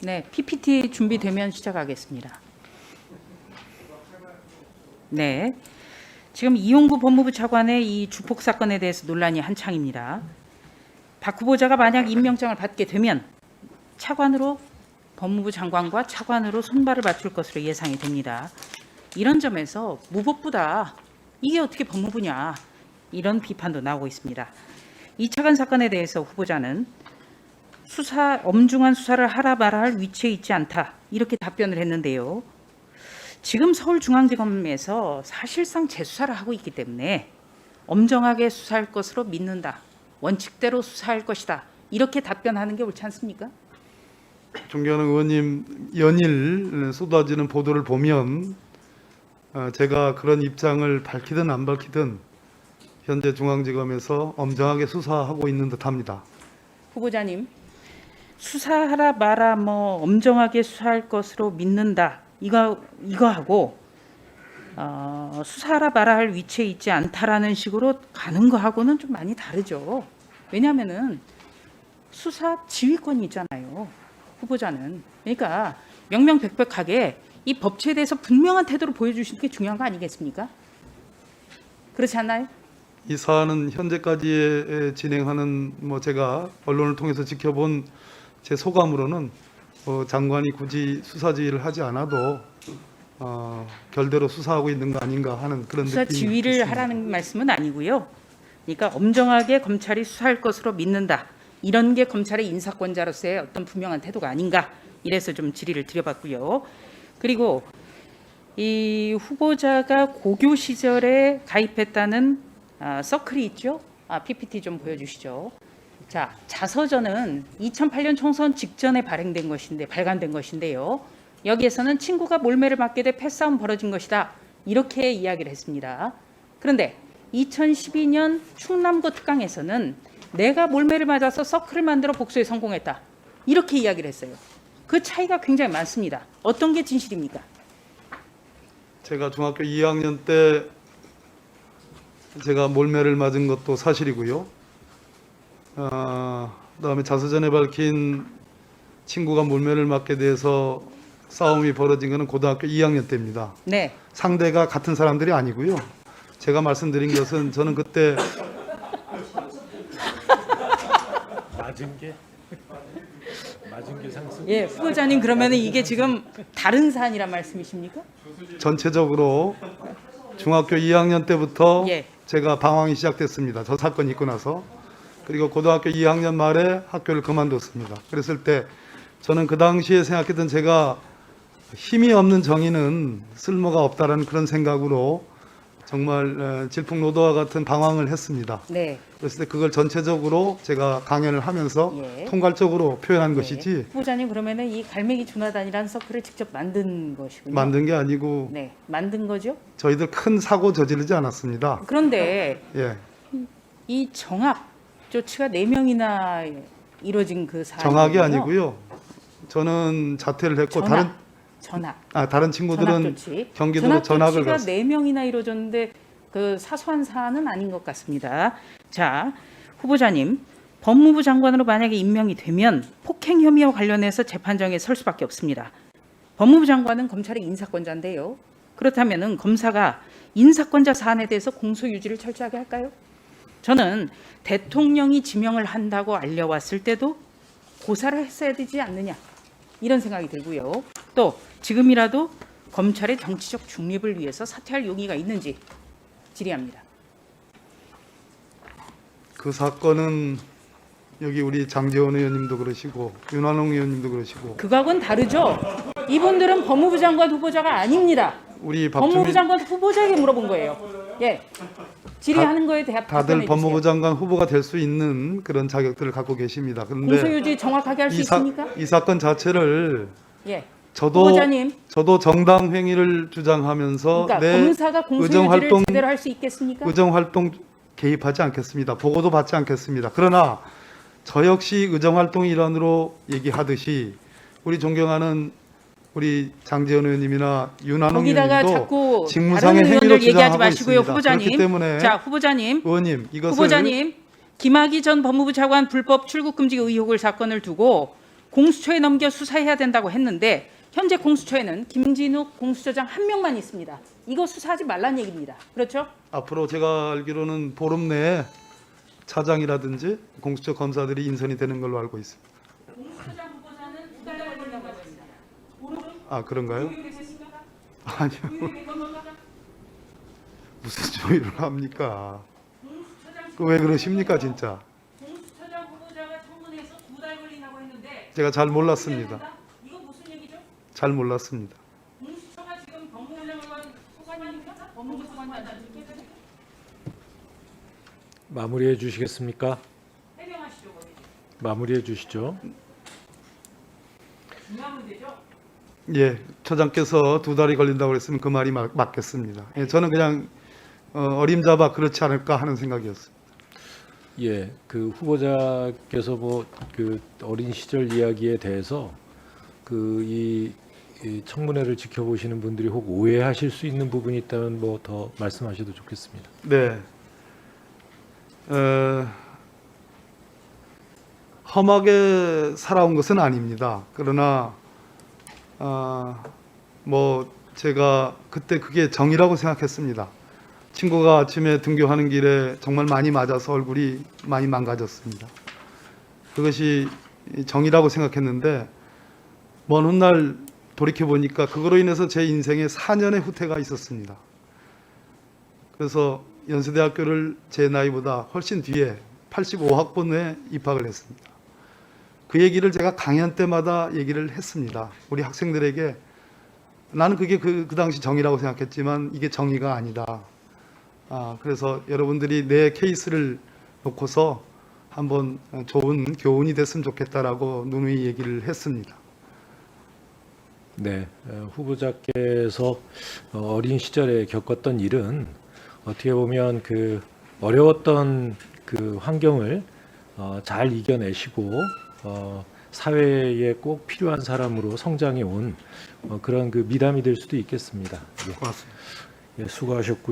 네, PPT 준비되면 시작하겠습니다. 네, 지금 이용구 법무부 차관의 이 주폭 사건에 대해서 논란이 한창입니다. 박 후보자가 만약 임명장을 받게 되면 차관으로 법무부 장관과 차관으로 손발을 맞출 것으로 예상이 됩니다. 이런 점에서 무법부다. 이게 어떻게 법무부냐. 이런 비판도 나오고 있습니다. 이 차관 사건에 대해서 후보자는 엄중한 수사를 하라 말아 할 위치에 있지 않다. 이렇게 답변을 했는데요. 지금 서울중앙지검에서 사실상 재수사를 하고 있기 때문에 엄정하게 수사할 것으로 믿는다. 원칙대로 수사할 것이다. 이렇게 답변하는 게 옳지 않습니까? 존경하는 의원님, 연일 쏟아지는 보도를 보면 제가 그런 입장을 밝히든 안 밝히든 현재 중앙지검에서 엄정하게 수사하고 있는 듯합니다. 후보자님, 수사하라 마라 엄정하게 수사할 것으로 믿는다. 이거하고 수사하라 마라 할 위치에 있지 않다라는 식으로 가는 거하고는 좀 많이 다르죠. 왜냐하면은 수사 지휘권이 있잖아요. 후보자는. 그러니까 명명백백하게 이 법치에 대해서 분명한 태도를 보여주시는 게 중요한 거 아니겠습니까? 그렇지 않나요? 이 사안은 현재까지 진행하는 제가 언론을 통해서 지켜본 제 소감으로는 장관이 굳이 수사 지휘를 하지 않아도 결대로 수사하고 있는 거 아닌가 하는 그런 수사 느낌이 지휘를 있습니다. 하라는 말씀은 아니고요. 그러니까 엄정하게 검찰이 수사할 것으로 믿는다. 이런 게 검찰의 인사권자로서의 어떤 분명한 태도가 아닌가. 이래서 좀 질의를 드려봤고요. 그리고 이 후보자가 고교 시절에 가입했다는 서클이 있죠. PPT 좀 보여주시죠. 자, 자서전은 2008년 총선 직전에 발간된 것인데요. 여기에서는 친구가 몰매를 맞게 돼 패싸움 벌어진 것이다. 이렇게 이야기를 했습니다. 그런데 2012년 충남고 특강에서는 내가 몰매를 맞아서 서클을 만들어 복수에 성공했다. 이렇게 이야기를 했어요. 그 차이가 굉장히 많습니다. 어떤 게 진실입니까? 제가 중학교 2학년 때 제가 몰매를 맞은 것도 사실이고요. 그다음에 자서전에 밝힌 친구가 몰매를 맞게 돼서 싸움이 벌어진 것은 고등학교 2학년 때입니다. 네. 상대가 같은 사람들이 아니고요. 제가 말씀드린 것은 저는 그때 맞은 게 상승. 예, 후보자님 그러면 이게 지금 다른 사안이란 말씀이십니까? 전체적으로 중학교 2학년 때부터 예. 제가 방황이 시작됐습니다. 저 사건이 있고 나서. 그리고 고등학교 2학년 말에 학교를 그만뒀습니다. 그랬을 때 저는 그 당시에 생각했던 제가 힘이 없는 정의는 쓸모가 없다라는 그런 생각으로 정말 질풍노도와 같은 방황을 했습니다. 네. 그랬을 때 그걸 전체적으로 제가 강연을 하면서 예. 통괄적으로 표현한 네. 것이지 후보자님 그러면은 이 갈매기 준하단이라는 서클을 직접 만든 것이군요. 만든 게 아니고 네, 만든 거죠. 저희들 큰 사고 저지르지 않았습니다. 그런데 예, 이 정학 조치가 4명이나 이루어진 그 사안. 정학이 아니고요. 저는 자퇴를 했고 다른 친구들은 경기도로 전학을 조치가 갔어요. 4명이나 이루어졌는데 그 사소한 사안은 아닌 것 같습니다. 자, 후보자님, 법무부 장관으로 만약에 임명이 되면 폭행 혐의와 관련해서 재판정에 설 수밖에 없습니다. 법무부 장관은 검찰의 인사권자인데요. 그렇다면은 검사가 인사권자 사안에 대해서 공소 유지를 철저하게 할까요? 저는 대통령이 지명을 한다고 알려왔을 때도 고사를 했어야 되지 않느냐 이런 생각이 들고요. 또 지금이라도 검찰의 정치적 중립을 위해서 사퇴할 용의가 있는지 질의합니다. 그 사건은 여기 우리 장제원 의원님도 그러시고 윤한홍 의원님도 그러시고 그거하고는 다르죠. 이분들은 법무부 장관 후보자가 아닙니다. 우리 법무부 장관 후보자에게 물어본 거예요. 예, 질의하는 거에 대해 다들 법무부 장관 후보가 될 수 있는 그런 자격들을 갖고 계십니다. 그런데 공소유지 정확하게 할 수 있습니까? 이 사건 자체를 예. 저도 후보자님, 정당 행위를 주장하면서 그러니까 내 검사가 공소유지를 의정 활동 제대로 할 수 있겠습니까? 의정 활동 개입하지 않겠습니다. 보고도 받지 않겠습니다. 그러나 저 역시 의정 활동 일환으로 얘기하듯이 우리 존경하는 우리 장제원 의원님이나 윤한홍 거기다가 의원님도 자꾸 직무상의 다른 행위로 의원들 얘기하지 주장하고 마시고요. 있습니다. 후보자님. 그렇기 때문에 자, 후보자님. 의원님 이것을 후보자님. 김학의 전 법무부 차관 불법 출국 금지 의혹을 사건을 두고 공수처에 넘겨 수사해야 된다고 했는데 현재 공수처에는 김진욱 공수처장 한 명만 있습니다. 이거 수사하지 말란 얘기입니다. 그렇죠? 앞으로 제가 알기로는 보름 내에 차장이라든지 공수처 검사들이 인선이 되는 걸로 알고 있습니다. 공수처장 후보자는 2달 걸린다고 했습니다. 아, 그런가요? 아니요. 무슨 조율을 합니까? 왜 그러십니까, 진짜? 공수처장 후보자가 청문회에서 2달 걸린다고 했는데 제가 잘 몰랐습니다. 이거 무슨 얘기죠? 잘 몰랐습니다. 공수처가 지금 법무장관 소관입니까? 법무부 소관입니까? 마무리해 주시겠습니까? 해명하시죠, 거기. 마무리해 주시죠. 중요한 문제죠. 예, 처장께서 2달이 걸린다고 그랬으면 그 말이 맞겠습니다. 예, 저는 그냥 어림잡아 그렇지 않을까 하는 생각이었습니다. 예, 그 후보자께서 뭐 그 어린 시절 이야기에 대해서 이 청문회를 지켜보시는 분들이 혹 오해하실 수 있는 부분이 있다면 뭐 더 말씀하셔도 좋겠습니다. 네. 험하게 살아온 것은 아닙니다. 그러나 뭐 제가 그때 그게 정이라고 생각했습니다. 친구가 아침에 등교하는 길에 정말 많이 맞아서 얼굴이 많이 망가졌습니다. 그것이 정이라고 생각했는데 먼 훗날 돌이켜 보니까 그거로 인해서 제 인생에 4년의 후퇴가 있었습니다. 그래서 연세대학교를 제 나이보다 훨씬 뒤에 85학번에 입학을 했습니다. 그 얘기를 제가 강연 때마다 얘기를 했습니다. 우리 학생들에게 나는 그게 그 당시 정의라고 생각했지만 이게 정의가 아니다. 그래서 여러분들이 내 케이스를 놓고서 한번 좋은 교훈이 됐으면 좋겠다라고 누누이 얘기를 했습니다. 네, 후보자께서 어린 시절에 겪었던 일은 어떻게 보면 그 어려웠던 그 환경을 잘 이겨내시고 사회에 꼭 필요한 사람으로 성장해 온 그런 그 미담이 될 수도 있겠습니다. 고맙습니다. 예, 수고하셨고요.